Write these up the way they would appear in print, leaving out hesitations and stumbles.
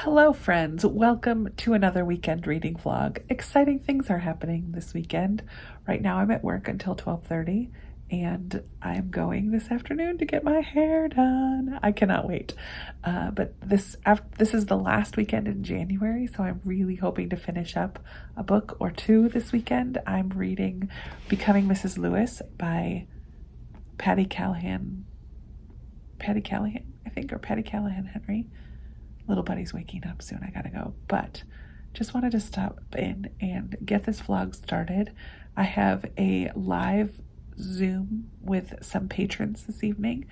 Hello, friends. Welcome to another weekend reading vlog. Exciting things are happening this weekend. Right now I'm at work until 12:30 and I'm going this afternoon to get my hair done. I cannot wait. But this is the last weekend in January, so I'm really hoping to finish up a book or two this weekend. I'm reading Becoming Mrs. Lewis by Patty Callahan, I think, or Patty Callahan Henry. Little buddy's waking up soon. I gotta go. But just wanted to stop in and get this vlog started. I have a live Zoom with some patrons this evening.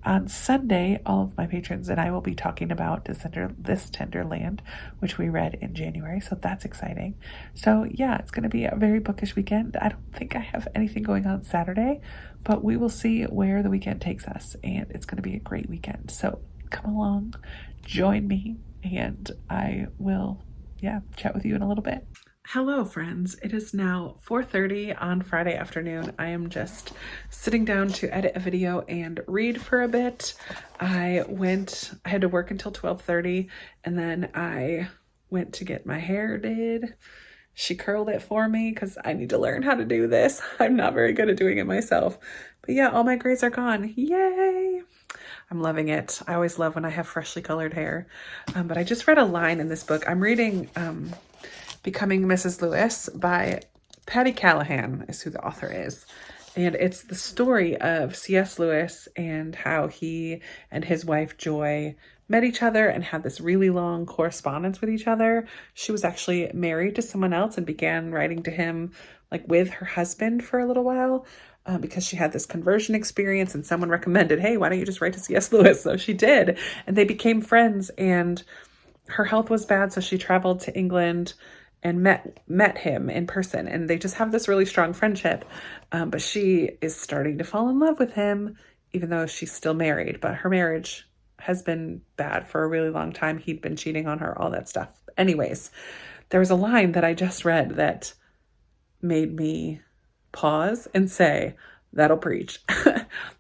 On Sunday, all of my patrons and I will be talking about This Tender Land, which we read in January. So that's exciting. So yeah, it's going to be a very bookish weekend. I don't think I have anything going on Saturday, but we will see where the weekend takes us. And it's going to be a great weekend. So come along, join me, and I will, chat with you in a little bit. Hello, friends. It is now 4:30 on Friday afternoon. I am just sitting down to edit a video and read for a bit. I had to work until 12:30, and then I went to get my hair did. She curled it for me because I need to learn how to do this. I'm not very good at doing it myself. But yeah, all my grays are gone. Yay! I'm loving it. I always love when I have freshly colored hair. But I just read a line in this book. I'm reading Becoming Mrs. Lewis by Patty Callahan is who the author is. And it's the story of C.S. Lewis and how he and his wife Joy met each other and had this really long correspondence with each other. She was actually married to someone else and began writing to him like with her husband for a little while. Because she had this conversion experience and someone recommended, hey, why don't you just write to C.S. Lewis? So she did, and they became friends, and her health was bad, so she traveled to England and met him in person, and they just have this really strong friendship. But she is starting to fall in love with him, even though she's still married, but her marriage has been bad for a really long time. He'd been cheating on her, all that stuff. Anyways, there was a line that I just read that made me pause and say, that'll preach.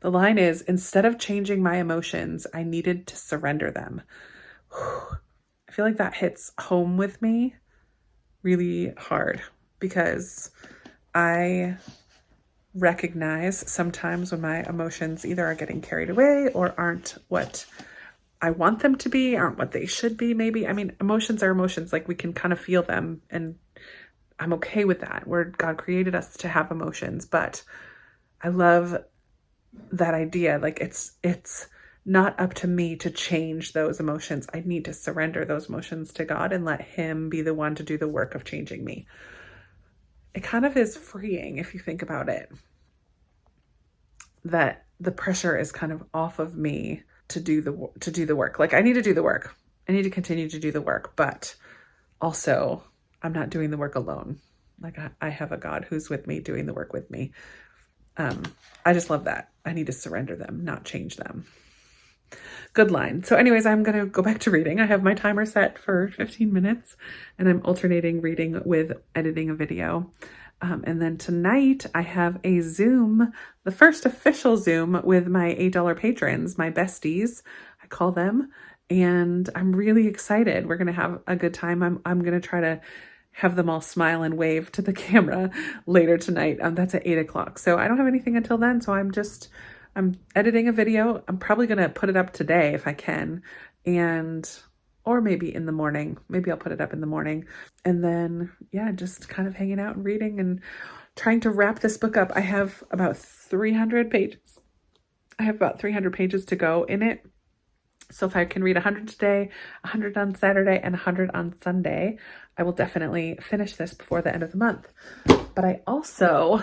The line is, instead of changing my emotions, I needed to surrender them. I feel like that hits home with me really hard because I recognize sometimes when my emotions either are getting carried away or aren't what I want them to be, aren't what they should be, maybe. I mean, emotions are emotions. Like, we can kind of feel them, and I'm okay with that. God created us to have emotions, but I love that idea. Like, it's not up to me to change those emotions. I need to surrender those emotions to God and let him be the one to do the work of changing me. It kind of is freeing if you think about it, that the pressure is kind of off of me to do the work. Like, I need to do the work. I need to continue to do the work, but also I'm not doing the work alone. Like, I have a God who's with me, doing the work with me. I just love that. I need to surrender them, not change them. Good line. So anyways, I'm going to go back to reading. I have my timer set for 15 minutes and I'm alternating reading with editing a video. And then tonight I have a Zoom, the first official Zoom with my $8 patrons, my besties, I call them. And I'm really excited. We're going to have a good time. I'm going to try to have them all smile and wave to the camera later tonight. That's at 8 o'clock. So I don't have anything until then. So I'm editing a video. I'm probably going to put it up today if I can. Or maybe in the morning. Maybe I'll put it up in the morning. And then, yeah, just kind of hanging out and reading and trying to wrap this book up. I have about 300 pages. I have about 300 pages to go in it. So if I can read 100 today, 100 on Saturday, and 100 on Sunday, I will definitely finish this before the end of the month. But I also,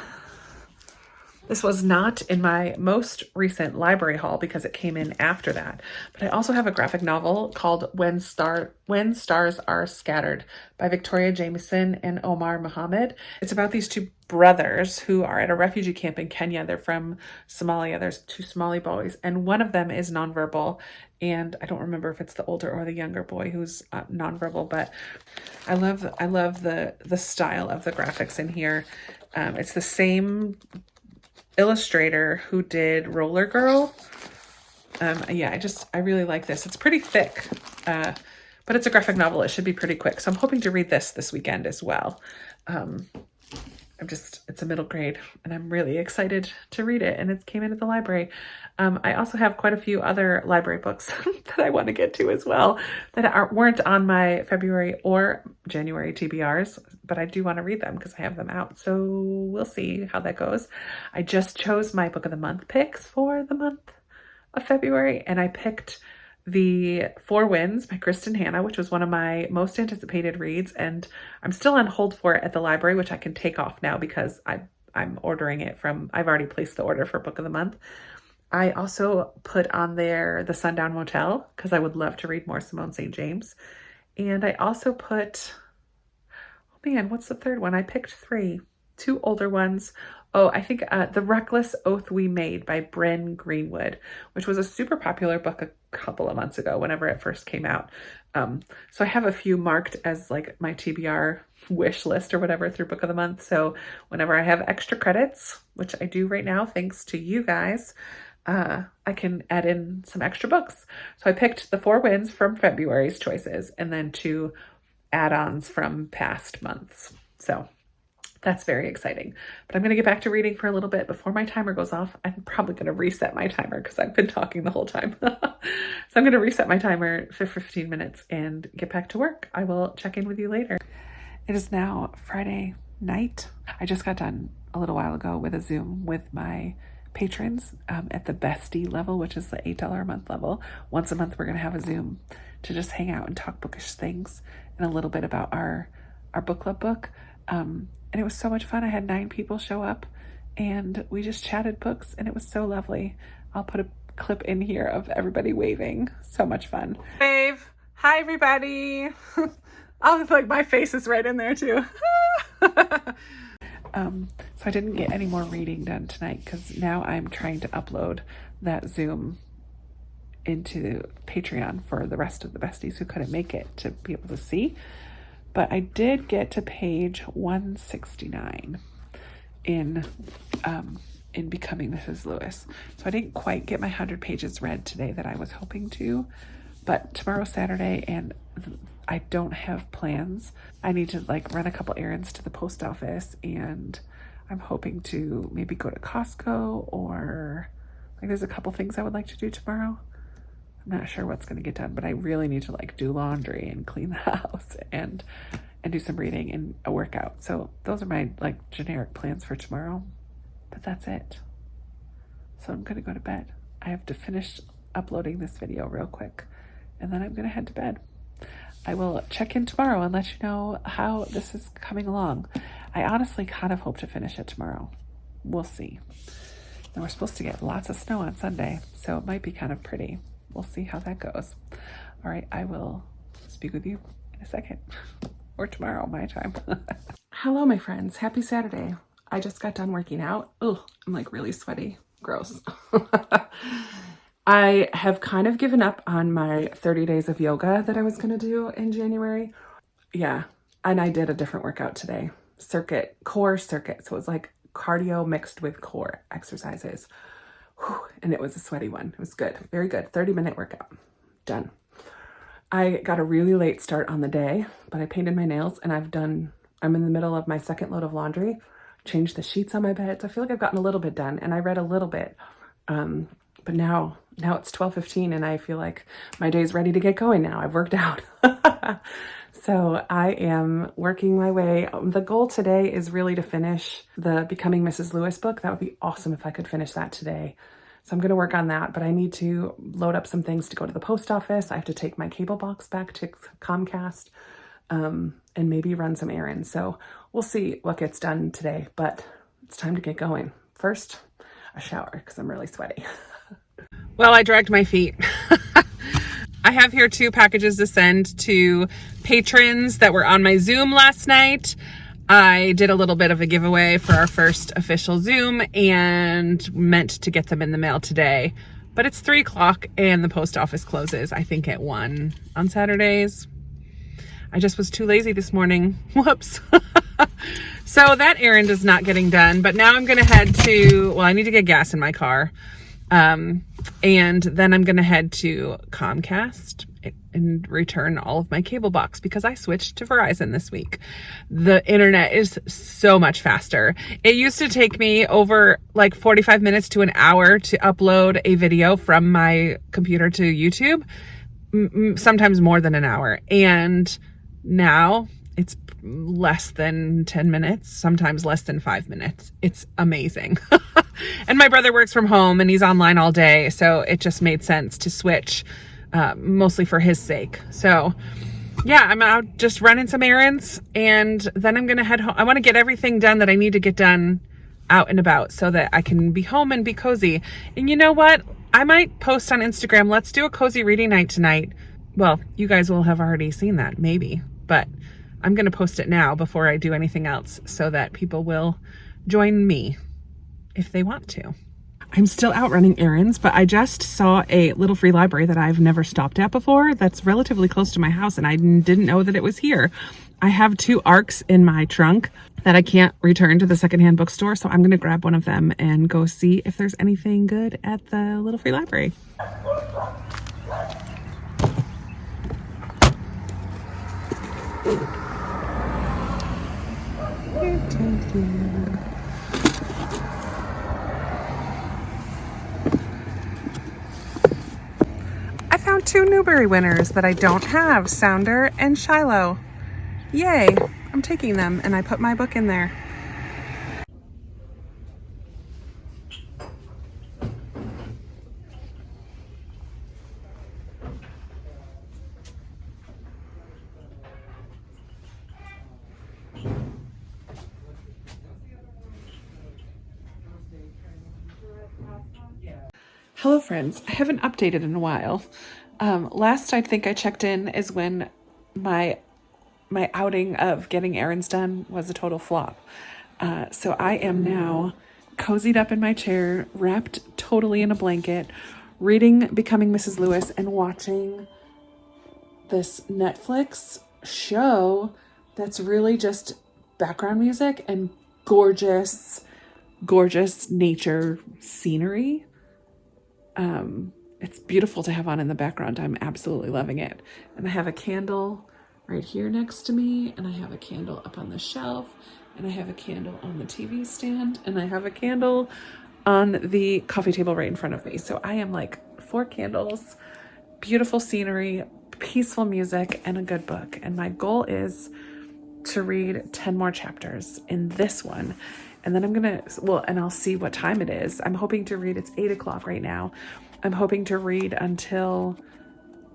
this was not in my most recent library haul because it came in after that, but I also have a graphic novel called When Stars Are Scattered by Victoria Jameson and Omar Mohammed. It's about these two brothers who are at a refugee camp in Kenya. They're from Somalia. There's two Somali boys, and one of them is nonverbal. And I don't remember if it's the older or the younger boy who's nonverbal, but I love the style of the graphics in here. It's the same illustrator who did Roller Girl. Yeah, I really like this. It's pretty thick. but it's a graphic novel. It should be pretty quick. So I'm hoping to read this weekend as well. It's a middle grade and I'm really excited to read it, and it came in at the library. I also have quite a few other library books that I want to get to as well that weren't on my February or January TBRs, but I do want to read them because I have them out. So we'll see how that goes. I just chose my book of the month picks for the month of February, and I picked The Four Winds by Kristen Hanna, which was one of my most anticipated reads, and I'm still on hold for it at the library, which I can take off now because I'm ordering it from, I've already placed the order for book of the month. I also put on there The Sundown Motel because I would love to read more Simone St. James. And I also put, oh man, what's the third one? I picked two older ones. Oh, I think The Reckless Oath We Made by Bryn Greenwood, which was a super popular book a couple of months ago whenever it first came out. So I have a few marked as like my TBR wish list or whatever through book of the month. So whenever I have extra credits, which I do right now, thanks to you guys, I can add in some extra books. So I picked The Four Winds from February's choices and then 2 add-ons from past months. So that's very exciting. But I'm going to get back to reading for a little bit before my timer goes off. I'm probably going to reset my timer because I've been talking the whole time. So I'm going to reset my timer for 15 minutes and get back to work. I will check in with you later. It is now Friday night. I just got done a little while ago with a Zoom with my patrons at the bestie level, which is the $8 a month level. Once a month, we're going to have a Zoom to just hang out and talk bookish things and a little bit about our book club book. And it was so much fun. I had 9 people show up and we just chatted books and it was so lovely. I'll put a clip in here of everybody waving. So much fun. Wave. Hi, everybody. Oh, like my face is right in there too. So I didn't get any more reading done tonight because now I'm trying to upload that Zoom into Patreon for the rest of the besties who couldn't make it to be able to see. But I did get to page 169 in Becoming Mrs. Lewis. So I didn't quite get my 100 pages read today that I was hoping to, but tomorrow's Saturday and I don't have plans. I need to like run a couple errands to the post office, and I'm hoping to maybe go to Costco, or like there's a couple things I would like to do tomorrow. I'm not sure what's going to get done, but I really need to like do laundry and clean the house and do some reading and a workout. So those are my like generic plans for tomorrow, but that's it. So I'm going to go to bed. I have to finish uploading this video real quick and then I'm going to head to bed. I will check in tomorrow and let you know how this is coming along. I honestly kind of hope to finish it tomorrow. We'll see. And we're supposed to get lots of snow on Sunday, so it might be kind of pretty. We'll see how that goes. All right, I will speak with you in a second, or tomorrow, my time. Hello, my friends. Happy Saturday. I just got done working out. Oh, I'm like really sweaty. Gross. I have kind of given up on my 30 days of yoga that I was going to do in January. Yeah, and I did a different workout today. Core circuit. So it was like cardio mixed with core exercises. Whew, and it was a sweaty one. It was good. Very good. 30-minute workout. Done. I got a really late start on the day, but I painted my nails and I'm in the middle of my second load of laundry, changed the sheets on my bed. So I feel like I've gotten a little bit done and I read a little bit. But now it's 12:15 and I feel like my day's ready to get going now. I've worked out. So I am working my way. The goal today is really to finish the Becoming Mrs. Lewis book. That would be awesome if I could finish that today. So I'm going to work on that, but I need to load up some things to go to the post office. I have to take my cable box back to Comcast and maybe run some errands. So we'll see what gets done today, but it's time to get going. First, a shower because I'm really sweaty. Well, I dragged my feet. I have here 2 packages to send to patrons that were on my Zoom last night. I did a little bit of a giveaway for our first official Zoom and meant to get them in the mail today. But it's 3 o'clock and the post office closes, I think, at 1 on Saturdays. I just was too lazy this morning. Whoops. So that errand is not getting done, but now I'm going to head to, well, I need to get gas in my car. And then I'm going to head to Comcast and return all of my cable box because I switched to Verizon this week. The internet is so much faster. It used to take me over like 45 minutes to an hour to upload a video from my computer to YouTube, sometimes more than an hour. And now it's less than 10 minutes, sometimes less than 5 minutes. It's amazing. And my brother works from home and he's online all day. So it just made sense to switch, mostly for his sake. So yeah, I'm out just running some errands and then I'm going to head home. I want to get everything done that I need to get done out and about so that I can be home and be cozy. And you know what? I might post on Instagram, let's do a cozy reading night tonight. Well, you guys will have already seen that, maybe, but I'm going to post it now before I do anything else so that people will join me if they want to. I'm still out running errands, but I just saw a little free library that I've never stopped at before that's relatively close to my house, and I didn't know that it was here. I have 2 ARCs in my trunk that I can't return to the secondhand bookstore, so I'm going to grab one of them and go see if there's anything good at the little free library. I found 2 Newbery winners that I don't have, Sounder and Shiloh. Yay, I'm taking them, and I put my book in there. Hello friends, I haven't updated in a while. Last I think I checked in is when my outing of getting errands done was a total flop. So I am now cozied up in my chair, wrapped totally in a blanket, reading Becoming Mrs. Lewis and watching this Netflix show that's really just background music and gorgeous nature scenery. It's beautiful to have on in the background. I'm absolutely loving it. And I have a candle right here next to me, and I have a candle up on the shelf, and I have a candle on the TV stand, and I have a candle on the coffee table right in front of me. So I am like 4 candles, beautiful scenery, peaceful music, and a good book. And my goal is to read 10 more chapters in this one. And then I'm going to, and I'll see what time it is. I'm hoping to read, it's 8 o'clock right now. I'm hoping to read until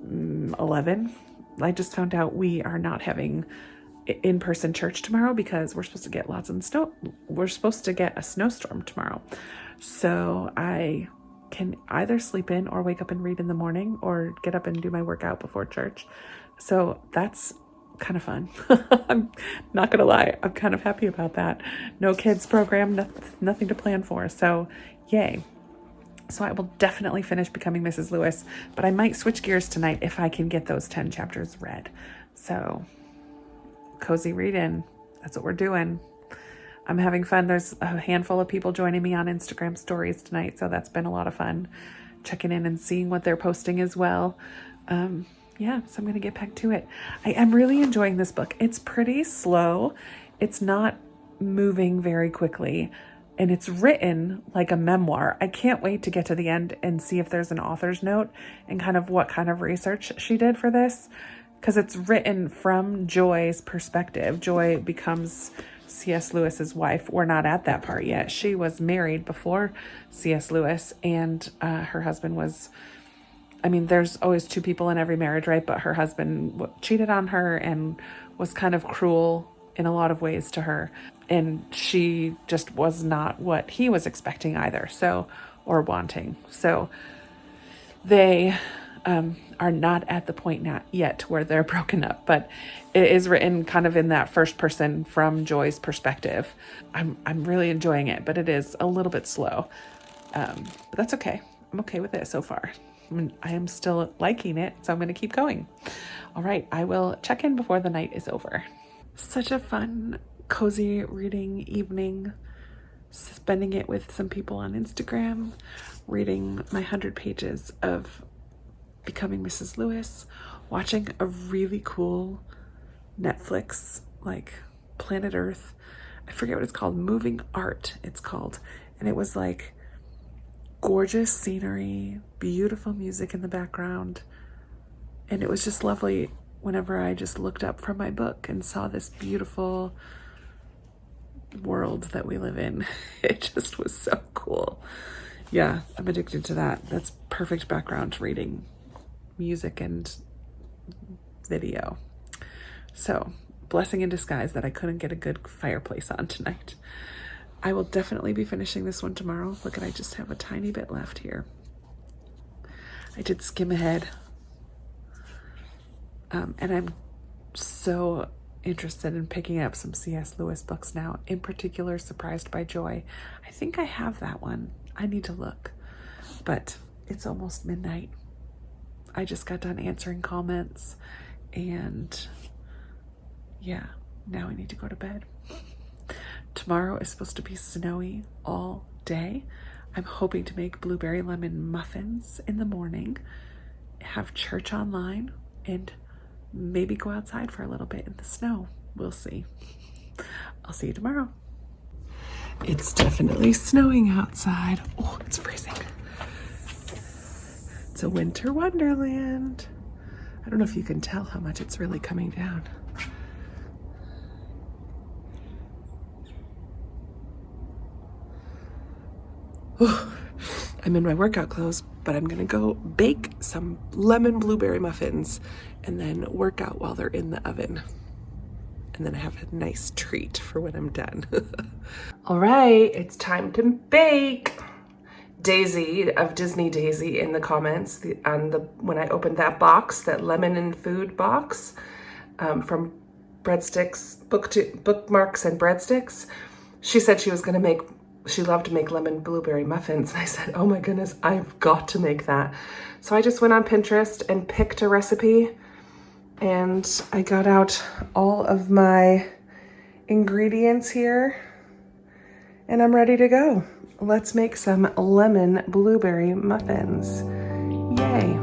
11. I just found out we are not having in-person church tomorrow because we're supposed to get we're supposed to get a snowstorm tomorrow. So I can either sleep in or wake up and read in the morning or get up and do my workout before church. So that's kind of fun. I'm not gonna lie, I'm kind of happy about that. No kids program, nothing to plan for, so yay. So I will definitely finish Becoming Mrs. Lewis, but I might switch gears tonight if I can get those 10 chapters read. So cozy reading, that's what we're doing. I'm having fun. There's a handful of people joining me on Instagram stories tonight, so that's been a lot of fun, checking in and seeing what they're posting as well. Yeah, so I'm going to get back to it. I am really enjoying this book. It's pretty slow. It's not moving very quickly, and it's written like a memoir. I can't wait to get to the end and see if there's an author's note and kind of what kind of research she did for this, because it's written from Joy's perspective. Joy becomes C.S. Lewis's wife. We're not at that part yet. She was married before C.S. Lewis, and her husband was... there's always 2 people in every marriage, right? But her husband cheated on her and was kind of cruel in a lot of ways to her. And she just was not what he was expecting either, or wanting. So they are not at the point yet where they're broken up, but it is written kind of in that first person from Joy's perspective. I'm really enjoying it, but it is a little bit slow. But that's okay. I'm okay with it so far. I am still liking it, so I'm going to keep going. All right, I will check in before the night is over. Such a fun, cozy reading evening, spending it with some people on Instagram, reading my 100 pages of Becoming Mrs. Lewis, watching a really cool Netflix, like Planet Earth. I forget what it's called. Moving Art, it's called. And it was like gorgeous scenery, beautiful music in the background. And it was just lovely whenever I just looked up from my book and saw this beautiful world that we live in. It just was so cool. Yeah, I'm addicted to that. That's perfect background reading, music and video. So, blessing in disguise that I couldn't get a good fireplace on tonight. I will definitely be finishing this one tomorrow. Look at, I just have a tiny bit left here. I did skim ahead. And I'm so interested in picking up some C.S. Lewis books now, in particular, Surprised by Joy. I think I have that one. I need to look. But it's almost midnight. I just got done answering comments, and yeah, now I need to go to bed. Tomorrow is supposed to be snowy all day. I'm hoping to make blueberry lemon muffins in the morning, have church online, and maybe go outside for a little bit in the snow. We'll see. I'll see you tomorrow. It's definitely snowing outside. Oh, it's freezing. It's a winter wonderland. I don't know if you can tell how much it's really coming down. Oh, I'm in my workout clothes, but I'm gonna go bake some lemon blueberry muffins and then work out while they're in the oven. And then I have a nice treat for when I'm done. All right, it's time to bake. Daisy of Disney Daisy in the comments when I opened that box, that lemon and food box from breadsticks, bookmarks and breadsticks. She said she was gonna make. She loved to make lemon blueberry muffins. And I said, oh my goodness, I've got to make that. So I just went on Pinterest and picked a recipe, and I got out all of my ingredients here, and I'm ready to go. Let's make some lemon blueberry muffins. Yay.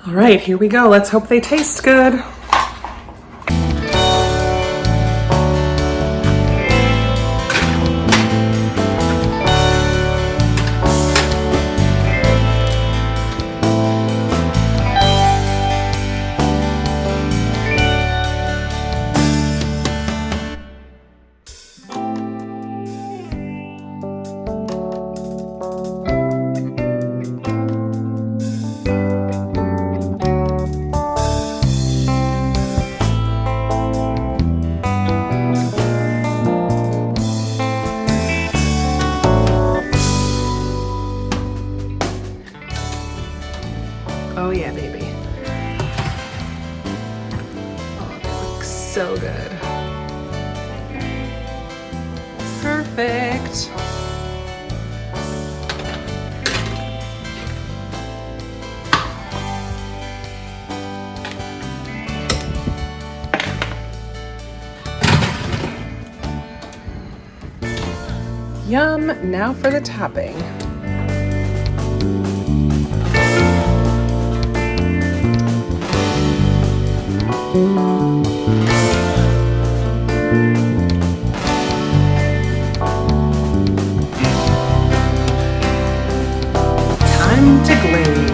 All right, here we go. Let's hope they taste good. Oh yeah, baby. Oh, they look so good. Perfect. Yum, now for the topping. Time to glaze.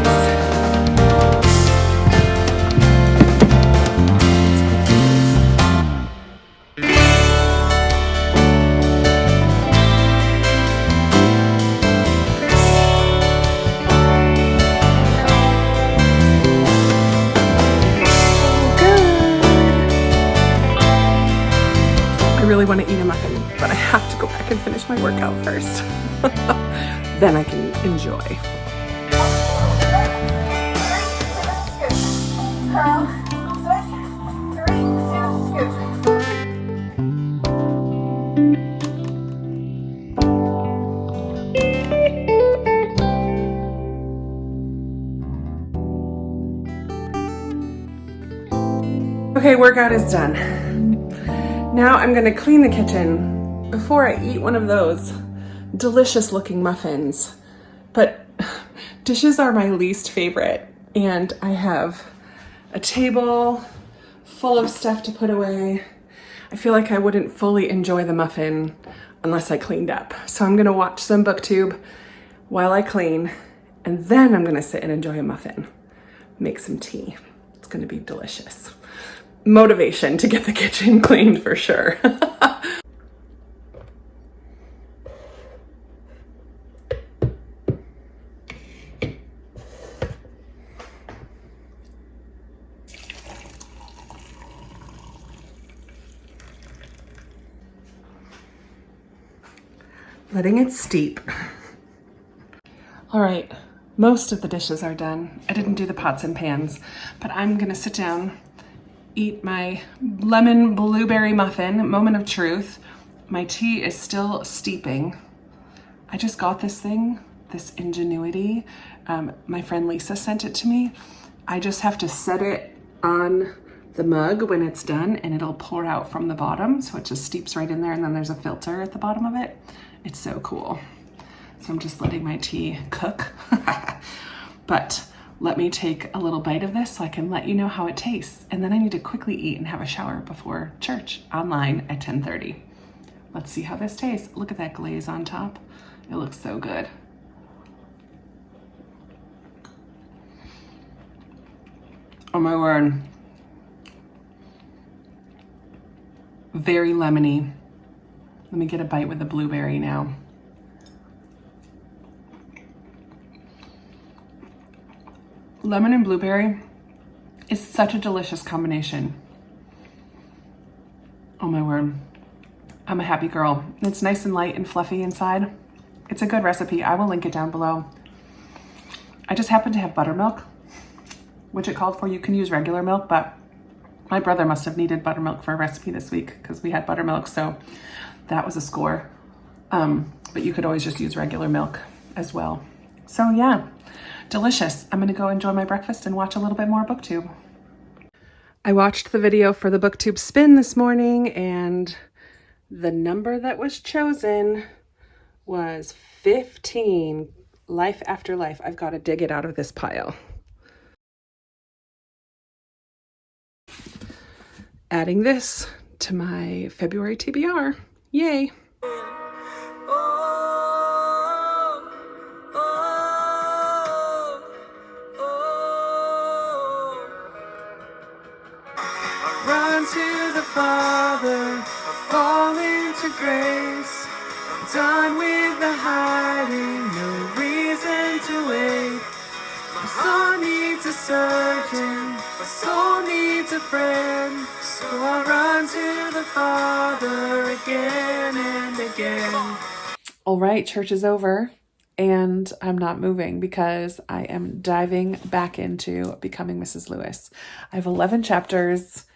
I really want to eat a muffin, but I have to go back and finish my workout first. Then I can enjoy. Okay, workout is done. Now I'm gonna clean the kitchen before I eat one of those delicious looking muffins. But dishes are my least favorite, and I have a table full of stuff to put away. I feel like I wouldn't fully enjoy the muffin unless I cleaned up. So I'm gonna watch some booktube while I clean, and then I'm gonna sit and enjoy a muffin. Make some tea. It's gonna be delicious. Motivation to get the kitchen cleaned for sure. Letting it steep. All right, most of the dishes are done. I didn't do the pots and pans, but I'm gonna sit down, eat my lemon blueberry muffin, moment of truth. My tea is still steeping. I just got this thing, this Ingenuity. My friend Lisa sent it to me. I just have to set it on the mug when it's done and it'll pour out from the bottom. So it just steeps right in there, and then there's a filter at the bottom of it. It's so cool. So I'm just letting my tea cook. But let me take a little bite of this so I can let you know how it tastes. And then I need to quickly eat and have a shower before church online at 10:30. Let's see how this tastes. Look at that glaze on top. It looks so good. Oh my word. Very lemony. Let me get a bite with the blueberry now. Lemon and blueberry is such a delicious combination. Oh my word. I'm a happy girl. It's nice and light and fluffy inside. It's a good recipe. I will link it down below. I just happen to have buttermilk, which it called for. You can use regular milk, but my brother must have needed buttermilk for a recipe this week because we had buttermilk, so that was a score. But you could always just use regular milk as well. So yeah, delicious. I'm gonna go enjoy my breakfast and watch a little bit more booktube. I watched the video for the booktube spin this morning, and the number that was chosen was 15, Life After Life. I've got to dig it out of this pile. Adding this to my February TBR. Yay. Run to the Father, fall into grace. I'm done with the hiding, no reason to wait. My soul needs a surgeon, my soul needs a friend. So I'll run to the Father again and again. All right, church is over, and I'm not moving because I am diving back into Becoming Mrs. Lewis. I have 11 chapters,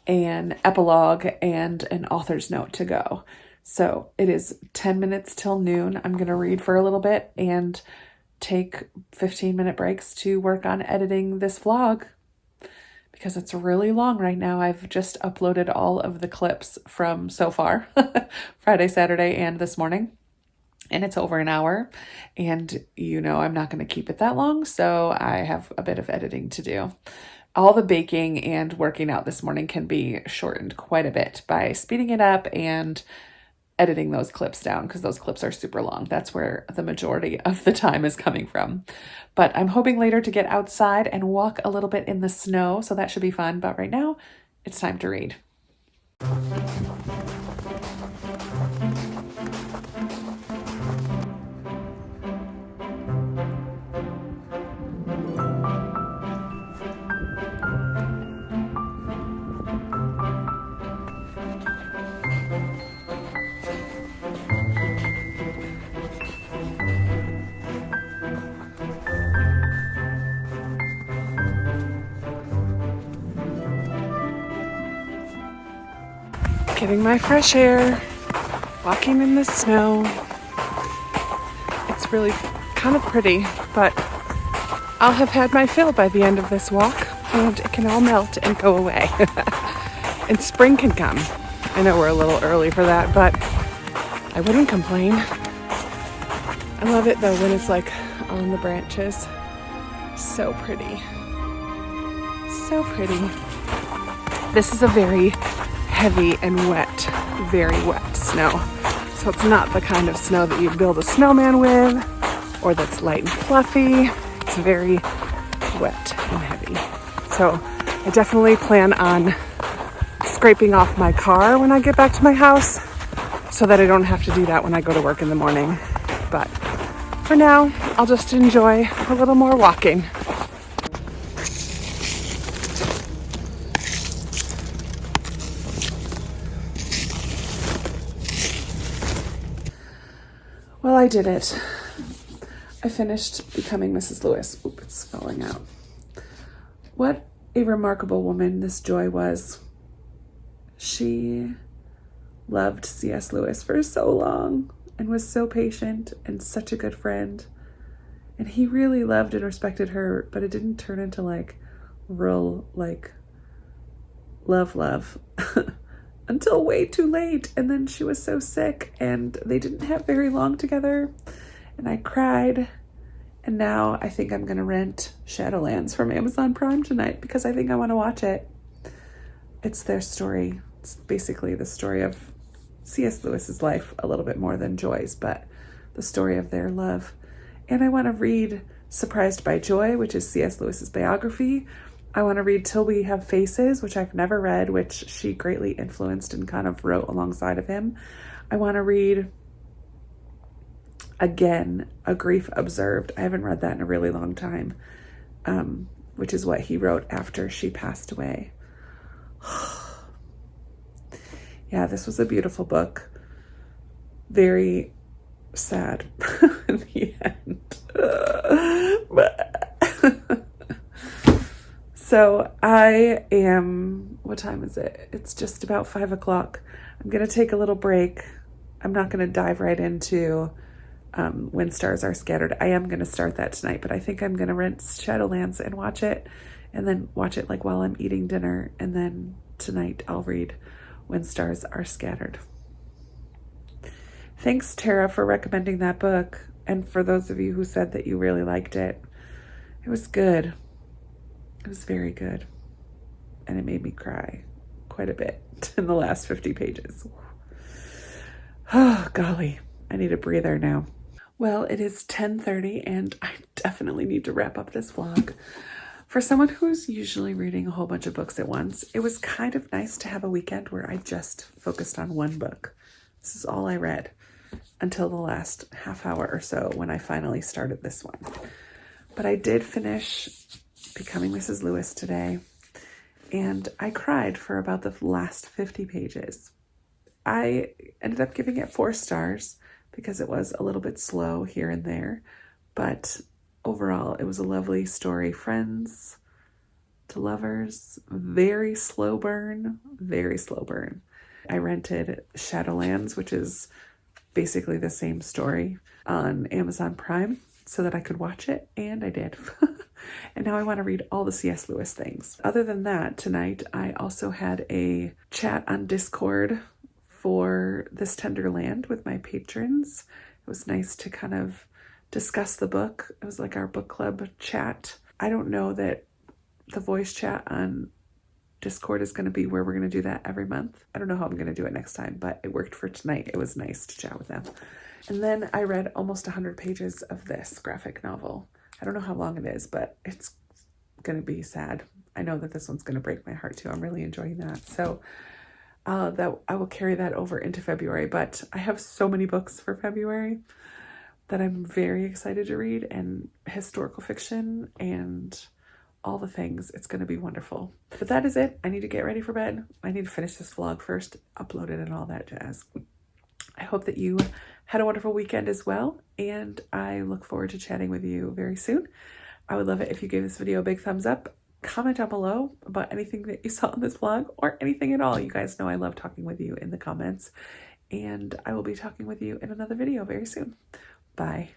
an epilogue, and an author's note to go. So it is 10 minutes till noon. I'm going to read for a little bit and take 15-minute breaks to work on editing this vlog because it's really long right now. I've just uploaded all of the clips from so far, Friday, Saturday, and this morning. And it's over an hour, and you know I'm not going to keep it that long, so I have a bit of editing to do. all the baking and working out this morning can be shortened quite a bit by speeding it up and editing those clips down, because those clips are super long. That's where the majority of the time is coming from. But I'm hoping later to get outside and walk a little bit in the snow, so that should be fun. But right now, it's time to read. Getting my fresh air, walking in the snow. It's really kind of pretty, but I'll have had my fill by the end of this walk, and it can all melt and go away. And spring can come. I know we're a little early for that, but I wouldn't complain. I love it though when it's like on the branches. So pretty. So pretty. This is a very heavy and wet, very wet snow. So it's not the kind of snow that you build a snowman with, or that's light and fluffy. It's very wet and heavy. So I definitely plan on scraping off my car when I get back to my house, so that I don't have to do that when I go to work in the morning. But for now, I'll just enjoy a little more walking. Well, I did it. I finished Becoming Mrs. Lewis. Oop, it's falling out. What a remarkable woman this Joy was. She loved C.S. Lewis for so long and was so patient and such a good friend. And he really loved and respected her, but it didn't turn into real love until way too late. And then she was so sick and they didn't have very long together. And I cried. And now I think I'm going to rent Shadowlands from Amazon Prime tonight because I think I want to watch it. It's their story. It's basically the story of C.S. Lewis's life, a little bit more than Joy's, but the story of their love. And I want to read Surprised by Joy, which is C.S. Lewis's biography. I want to read Till We Have Faces, which I've never read, which she greatly influenced and kind of wrote alongside of him. I want to read, again, A Grief Observed. I haven't read that in a really long time, which is what he wrote after she passed away. Yeah, this was a beautiful book. Very sad in the end. So I am, what time is it? It's just about 5 o'clock. I'm going to take a little break. I'm not going to dive right into When Stars Are Scattered. I am going to start that tonight, but I think I'm going to rent Shadowlands and watch it, and then watch it while I'm eating dinner. And then tonight I'll read When Stars Are Scattered. Thanks, Tara, for recommending that book. And for those of you who said that you really liked it, it was good. It was very good. And it made me cry quite a bit in the last 50 pages. Oh, golly. I need a breather now. Well, it is 10:30 and I definitely need to wrap up this vlog. For someone who's usually reading a whole bunch of books at once, it was kind of nice to have a weekend where I just focused on one book. This is all I read until the last half hour or so when I finally started this one. But I did finish Becoming Mrs. Lewis today, and I cried for about the last 50 pages. I ended up giving it 4 stars because it was a little bit slow here and there, but overall it was a lovely story. Friends to lovers, very slow burn, very slow burn. I rented Shadowlands, which is basically the same story, on Amazon Prime so that I could watch it, and I did. And now I want to read all the C.S. Lewis things. Other than that, tonight I also had a chat on Discord for This Tender Land with my patrons. It was nice to kind of discuss the book. It was like our book club chat. I don't know that the voice chat on Discord is going to be where we're going to do that every month. I don't know how I'm going to do it next time, but it worked for tonight. It was nice to chat with them. And then I read almost 100 pages of this graphic novel. I don't know how long it is, but it's going to be sad. I know that this one's going to break my heart too. I'm really enjoying that. So that I will carry that over into February, but I have so many books for February that I'm very excited to read, and historical fiction and all the things. It's going to be wonderful. But that is it. I need to get ready for bed. I need to finish this vlog first, upload it, and all that jazz. I hope that you had a wonderful weekend as well, and I look forward to chatting with you very soon. I would love it if you gave this video a big thumbs up. Comment down below about anything that you saw in this vlog or anything at all. You guys know I love talking with you in the comments, and I will be talking with you in another video very soon. Bye.